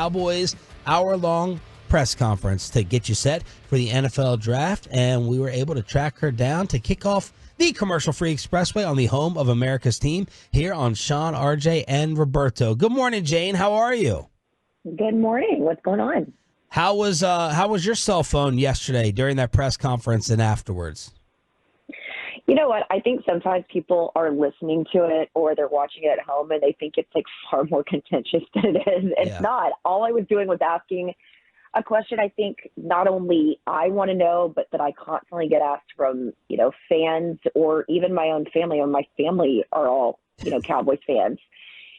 Cowboys hour-long press conference to get you set for the NFL draft, and we were able to track her down to kick off the commercial-free expressway on the home of America's team here on Shan RJ and Roberto. Good morning, Jane. How are you? Good morning. What's going on? How was your cell phone yesterday during that press conference and afterwards? You know what? I think sometimes people are listening to it or they're watching it at home and they think it's like far more contentious than it is. It's not. All I was doing was asking a question I think not only I want to know, but that I constantly get asked from, fans or even my own family. And my family are all, Cowboys fans.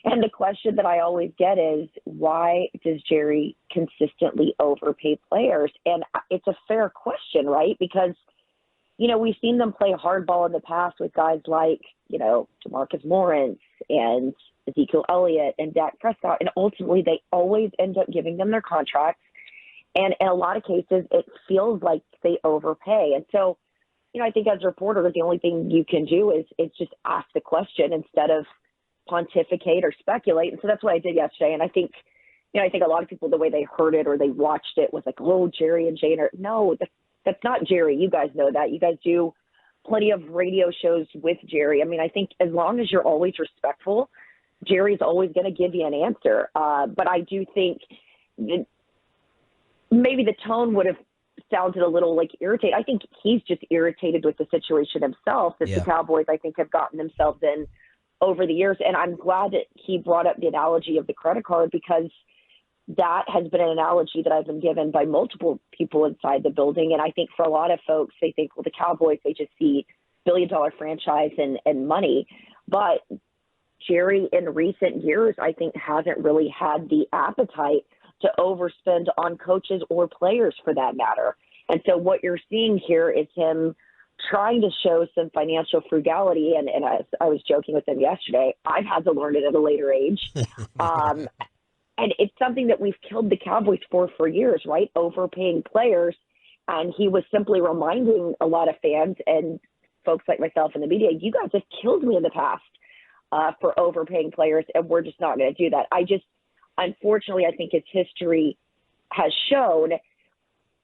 And the question that I always get is, why does Jerry consistently overpay players? And it's a fair question, right? Because, we've seen them play hardball in the past with guys like, DeMarcus Lawrence and Ezekiel Elliott and Dak Prescott. And ultimately, they always end up giving them their contracts. And in a lot of cases, it feels like they overpay. And so, I think as a reporter, the only thing you can do is just ask the question instead of pontificate or speculate. And so that's what I did yesterday. And I think, I think a lot of people, the way they heard it or they watched it was like, oh, Jerry and Jane no, that's not Jerry. You guys know that. You guys do plenty of radio shows with Jerry. I mean, I think as long as you're always respectful, Jerry's always going to give you an answer. But I do think that maybe the tone would have sounded a little like irritated. I think he's just irritated with the situation himself that the Cowboys, I think, have gotten themselves in over the years. And I'm glad that he brought up the analogy of the credit card, because that has been an analogy that I've been given by multiple people inside the building. And I think for a lot of folks, they think, well, the Cowboys, they just see billion-dollar franchise and money. But Jerry in recent years, I think, hasn't really had the appetite to overspend on coaches or players for that matter. And so what you're seeing here is him trying to show some financial frugality. And I was joking with him yesterday, I've had to learn it at a later age. And it's something that we've killed the Cowboys for years, right? Overpaying players. And he was simply reminding a lot of fans and folks like myself in the media, you guys have killed me in the past for overpaying players, and we're just not going to do that. Unfortunately, I think his history has shown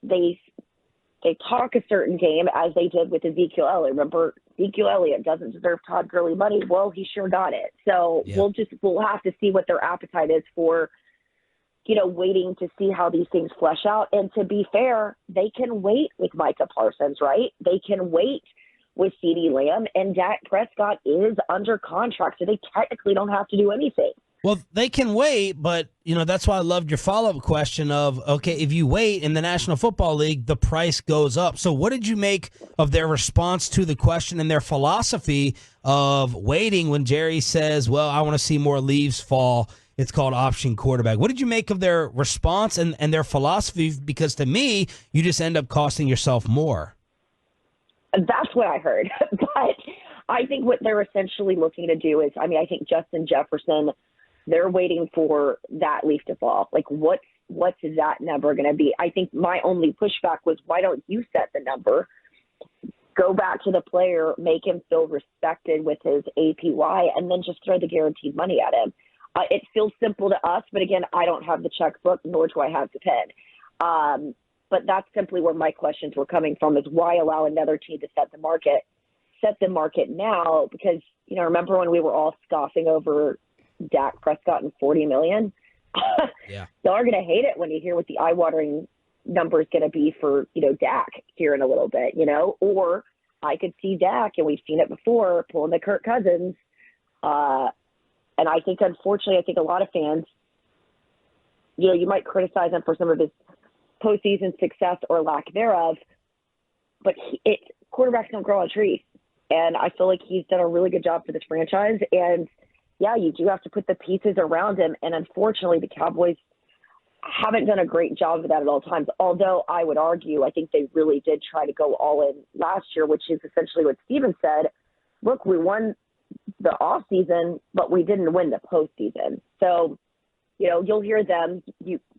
they talk a certain game, as they did with Ezekiel Elliott. Remember, Ezekiel Elliott doesn't deserve Todd Gurley money. Well, he sure got it. So we'll have to see what their appetite is for, waiting to see how these things flesh out. And to be fair, they can wait with Micah Parsons, right? They can wait with CeeDee Lamb, and Dak Prescott is under contract, so they technically don't have to do anything. Well, they can wait, but, that's why I loved your follow-up question of, okay, if you wait in the National Football League, the price goes up. So what did you make of their response to the question and their philosophy of waiting when Jerry says, well, I want to see more leaves fall? It's called option quarterback. What did you make of their response and their philosophy? Because to me, you just end up costing yourself more. That's what I heard. But I think what they're essentially looking to do is, I think Justin Jefferson, they're waiting for that leaf to fall. Like, what's that number going to be? I think my only pushback was, why don't you set the number? Go back to the player, make him feel respected with his APY, and then just throw the guaranteed money at him. It feels simple to us, but again, I don't have the checkbook, nor do I have the pen. But that's simply where my questions were coming from, is why allow another team to set the market now? Because, remember when we were all scoffing over Dak Prescott and $40 million? Yeah. Y'all are going to hate it when you hear what the eye-watering number is going to be for, Dak here in a little bit, Or I could see Dak, and we've seen it before, pulling the Kirk Cousins. And I think, unfortunately, a lot of fans, you might criticize him for some of his postseason success or lack thereof, but quarterbacks don't grow on trees. And I feel like he's done a really good job for this franchise. And yeah, you do have to put the pieces around him. And unfortunately, the Cowboys haven't done a great job of that at all times. Although I would argue, I think they really did try to go all in last year, which is essentially what Steven said. Look, we won the offseason, but we didn't win the postseason. So, you'll hear them.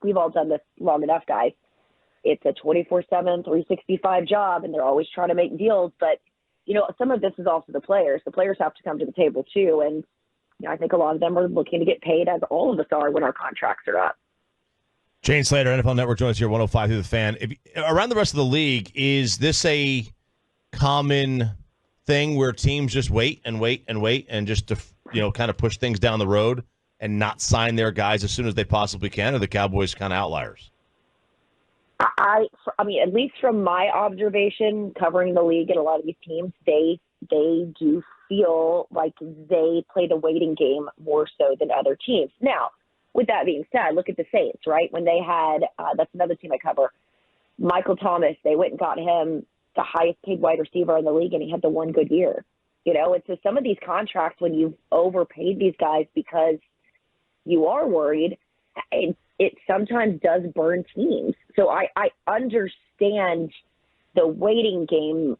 We've all done this long enough, guys. It's a 24/7, 365 job, and they're always trying to make deals. But, some of this is also the players. The players have to come to the table too. And I think a lot of them are looking to get paid, as all of us are, when our contracts are up. Jane Slater, NFL Network, joins us here, 105 through the Fan. Around the rest of the league, is this a common thing where teams just wait and just to, kind of push things down the road and not sign their guys as soon as they possibly can? Or the Cowboys kind of outliers? I mean, at least from my observation covering the league and a lot of these teams, they do feel like they play the waiting game more so than other teams. Now, with that being said, look at the Saints, right? When they had, that's another team I cover, Michael Thomas, they went and got him the highest paid wide receiver in the league, and he had the one good year. And so some of these contracts, when you've overpaid these guys because you are worried, it sometimes does burn teams. So I understand the waiting game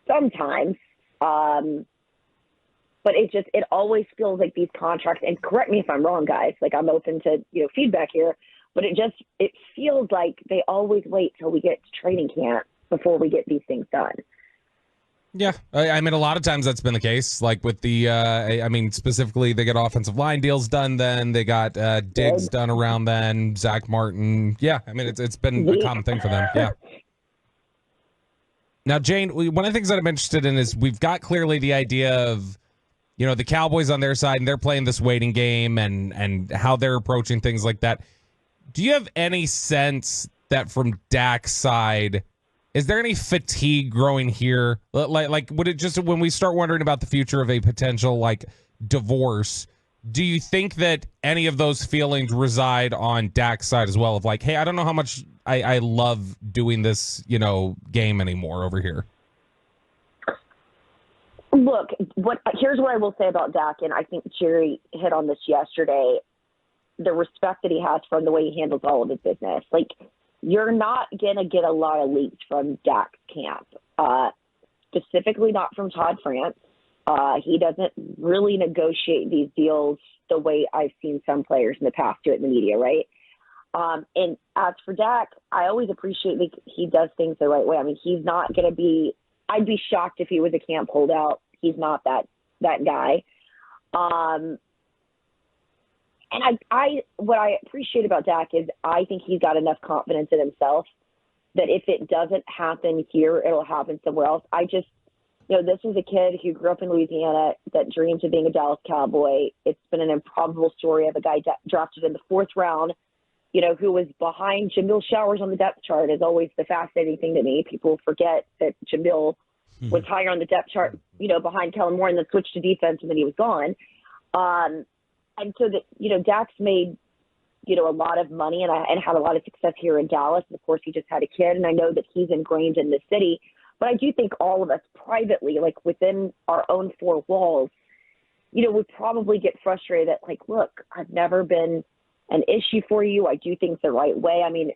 sometimes, but it always feels like these contracts, and correct me if I'm wrong, guys, like I'm open to, feedback here, but it feels like they always wait till we get to training camp before we get these things done. Yeah, I mean, a lot of times that's been the case. Like with the, specifically they get offensive line deals done then. They got Diggs done around then, Zach Martin. Yeah, I mean, it's been a common thing for them. Yeah. Now, Jane, one of the things that I'm interested in is we've got clearly the idea of, the Cowboys on their side, and they're playing this waiting game and how they're approaching things like that. Do you have any sense that from Dak's side, is there any fatigue growing here? Like, would it just, when we start wondering about the future of a potential, divorce, do you think that any of those feelings reside on Dak's side as well of hey, I don't know how much I love doing this, game anymore over here? Look, here's what I will say about Dak, and I think Jerry hit on this yesterday, the respect that he has from the way he handles all of his business. You're not going to get a lot of leaks from Dak's camp, specifically not from Todd France. He doesn't really negotiate these deals the way I've seen some players in the past do it in the media, right? And as for Dak, I always appreciate that he does things the right way. I mean, he's not going to be – I'd be shocked if he was a camp holdout. He's not that guy. And what I appreciate about Dak is I think he's got enough confidence in himself that if it doesn't happen here, it'll happen somewhere else. this is a kid who grew up in Louisiana that dreams of being a Dallas Cowboy. It's been an improbable story of a guy drafted in the 4th round, who was behind Jamil Showers on the depth chart is always the fascinating thing to me. People forget that Jamil was higher on the depth chart, behind Kellen Moore, and then switched to defense, and then he was gone. And so that, Dak's made, a lot of money and had a lot of success here in Dallas. And of course, he just had a kid, and I know that he's ingrained in the city. But I do think all of us privately, within our own 4 walls, would probably get frustrated that, look, I've never been an issue for you. I do things the right way. I mean,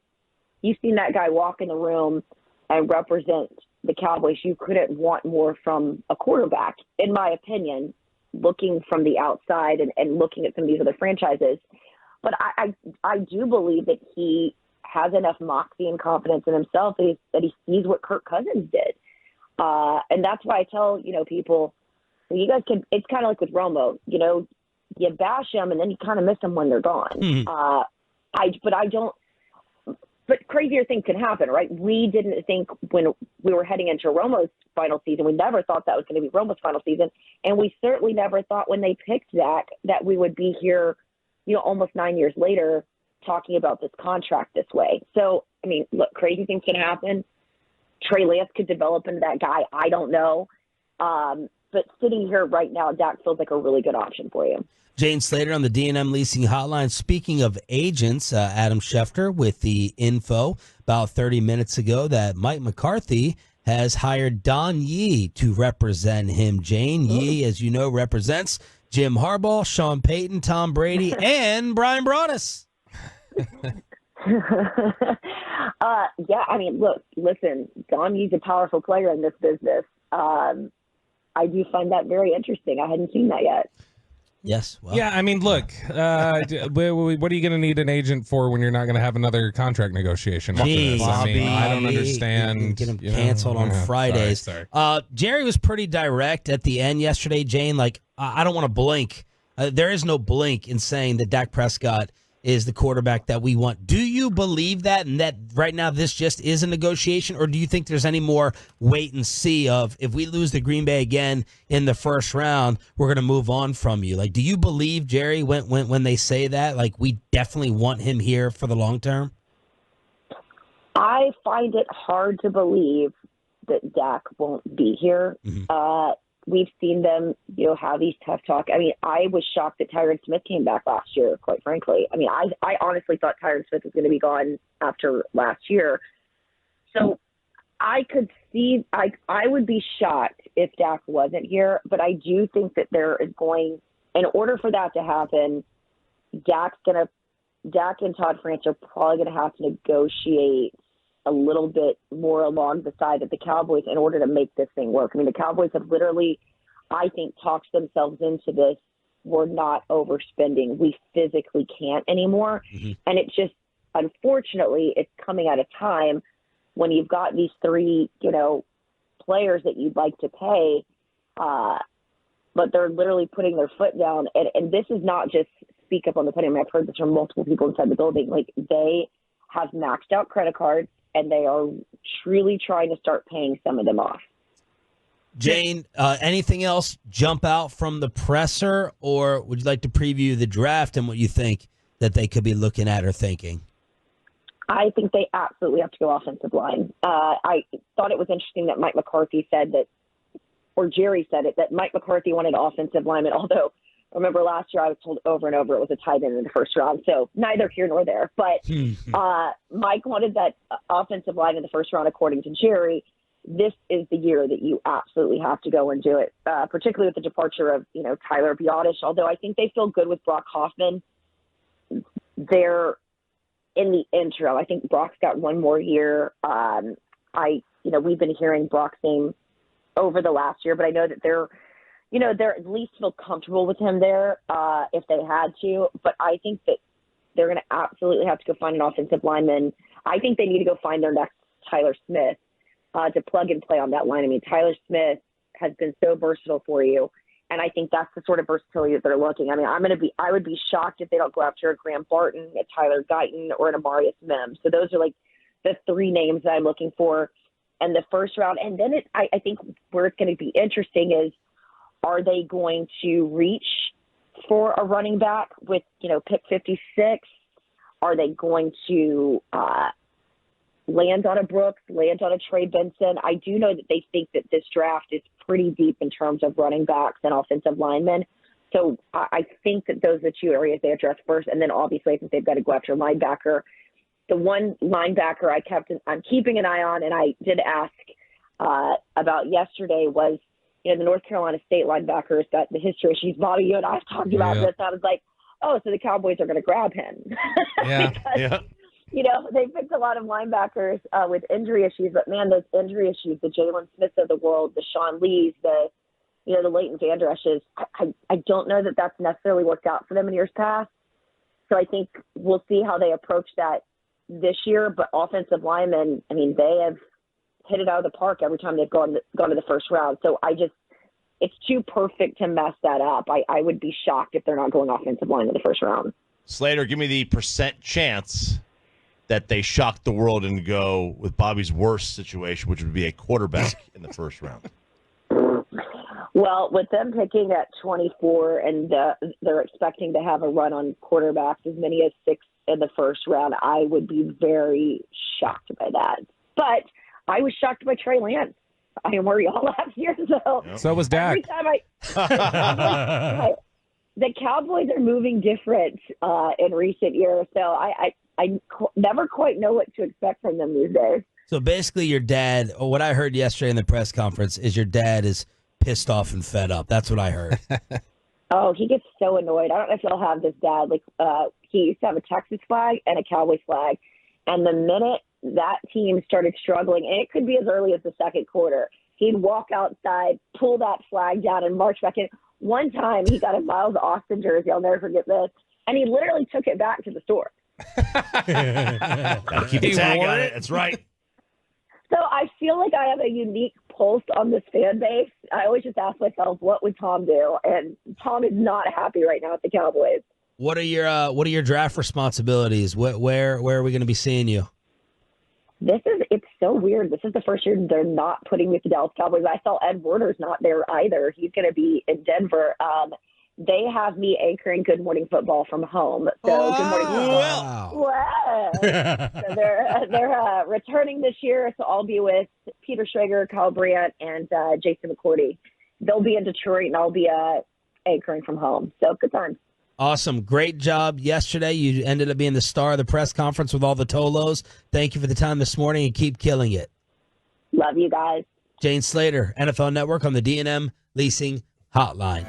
you've seen that guy walk in the room and represent the Cowboys. You couldn't want more from a quarterback, in my opinion, looking from the outside and looking at some of these other franchises. But I do believe that he has enough moxie and confidence in himself that he sees what Kirk Cousins did. And that's why I tell, people, you guys can, it's kind of like with Romo, you bash them and then you kind of miss them when they're gone. But crazier things can happen, right? We didn't think when we were heading into Romo's final season, we never thought that was going to be Romo's final season. And we certainly never thought when they picked Dak that we would be here, almost 9 years later talking about this contract this way. So, I mean, look, crazy things can happen. Trey Lance could develop into that guy. I don't know. But sitting here right now, Dak feels like a really good option for you. Jane Slater on the D&M Leasing Hotline. Speaking of agents, Adam Schefter with the info about 30 minutes ago that Mike McCarthy has hired Don Yee to represent him. Jane Yee, as you know, represents Jim Harbaugh, Sean Payton, Tom Brady, and Brian Broaddus. Yeah, I mean, look, listen, Don Yee's a powerful player in this business. I do find that very interesting. I hadn't seen that yet. Yes. Well. Yeah, I mean, look, what are you going to need an agent for when you're not going to have another contract negotiation? Jeez, I don't understand. Get him canceled on Fridays. Sorry. Jerry was pretty direct at the end yesterday, Jane. I don't want to blink. There is no blink in saying that Dak Prescott is the quarterback that we want. Do you believe that, and that right now this just is a negotiation, or do you think there's any more wait and see of if we lose to Green Bay again in the first round, we're going to move on from you? Like, do you believe, Jerry, when they say that, like, we definitely want him here for the long term? I find it hard to believe that Dak won't be here. Mm-hmm. We've seen them, have these tough talk. I mean, I was shocked that Tyron Smith came back last year, quite frankly. I mean, I honestly thought Tyron Smith was going to be gone after last year. So I could see, I would be shocked if Dak wasn't here, but I do think that there is going, in order for that to happen, Dak and Todd France are probably going to have to negotiate a little bit more along the side of the Cowboys in order to make this thing work. I mean, the Cowboys have literally, I think, talked themselves into this. We're not overspending. We physically can't anymore. Mm-hmm. And it just, unfortunately, it's coming at a time when you've got these three, players that you'd like to pay, but they're literally putting their foot down. And this is not just speak up on the podium. I've heard this from multiple people inside the building. Like, they have maxed out credit cards, and they are truly trying to start paying some of them off. Jane, anything else jump out from the presser, or would you like to preview the draft and what you think that they could be looking at or thinking? I think they absolutely have to go offensive line. I thought it was interesting that Mike McCarthy said that, or Jerry said it, that Mike McCarthy wanted offensive linemen, although remember last year I was told over and over it was a tight end in the first round, so neither here nor there. But Mike wanted that offensive line in the first round, according to Jerry. This is the year that you absolutely have to go and do it, particularly with the departure of Tyler Biadasz. Although I think they feel good with Brock Hoffman. They're in the interim. I think Brock's got one more year. We've been hearing Brock's name over the last year, but I know that they're at least feel comfortable with him there if they had to. But I think that they're going to absolutely have to go find an offensive lineman. I think they need to go find their next Tyler Smith to plug and play on that line. I mean, Tyler Smith has been so versatile for you, and I think that's the sort of versatility that they're looking. I mean, I would be shocked if they don't go after a Graham Barton, a Tyler Guyton, or an Amarius Mims. So those are like the three names that I'm looking for in the first round. And then I think where it's going to be interesting is, are they going to reach for a running back with, pick 56? Are they going to land on a Brooks, land on a Trey Benson? I do know that they think that this draft is pretty deep in terms of running backs and offensive linemen. So I think that those are the two areas they address first. And then obviously I think they've got to go after a linebacker. The one linebacker I'm keeping an eye on, and I did ask about yesterday, was the North Carolina State linebacker has got the history issues. Bobby, you and I have talked about this. I was like, oh, so the Cowboys are going to grab him. Yeah. Because, they picked a lot of linebackers with injury issues, but man, those injury issues, the Jalen Smiths of the world, the Sean Lees, the Leighton Vander Esch's, I don't know that that's necessarily worked out for them in years past. So I think we'll see how they approach that this year. But offensive linemen, I mean, they have hit it out of the park every time they've gone to the first round. So it's too perfect to mess that up. I would be shocked if they're not going offensive line in the first round. Slater, give me the % chance that they shock the world and go with Bobby's worst situation, which would be a quarterback in the first round. Well, with them picking at 24 and they're expecting to have a run on quarterbacks, as many as 6 in the first round, I would be very shocked by that. But I was shocked by Trey Lance. I am where y'all last year, so was Dak. Every time the Cowboys are moving different in recent years, so I never quite know what to expect from them these days. So basically, your dad, or what I heard yesterday in the press conference, is your dad is pissed off and fed up. That's what I heard. Oh, he gets so annoyed. I don't know if you'll have this dad. Like he used to have a Texas flag and a Cowboys flag, and the minute that team started struggling, and it could be as early as the second quarter, he'd walk outside, pull that flag down, and march back in. One time, he got a Miles Austin jersey. I'll never forget this. And he literally took it back to the store. Gotta keep the tag on it. That's right. So I feel like I have a unique pulse on this fan base. I always just ask myself, what would Tom do? And Tom is not happy right now at the Cowboys. What are your draft responsibilities? Where are we going to be seeing you? It's so weird. This is the first year they're not putting me with the Dallas Cowboys. I saw Ed Werder's not there either. He's going to be in Denver. They have me anchoring Good Morning Football from home. So Good Morning Football. Wow. So they're returning this year. So I'll be with Peter Schrager, Kyle Brandt, and Jason McCourty. They'll be in Detroit, and I'll be anchoring from home. So good times. Awesome. Great job yesterday. You ended up being the star of the press conference with all the Tolos. Thank you for the time this morning, and keep killing it. Love you guys. Jane Slater, NFL Network on the D&M Leasing Hotline.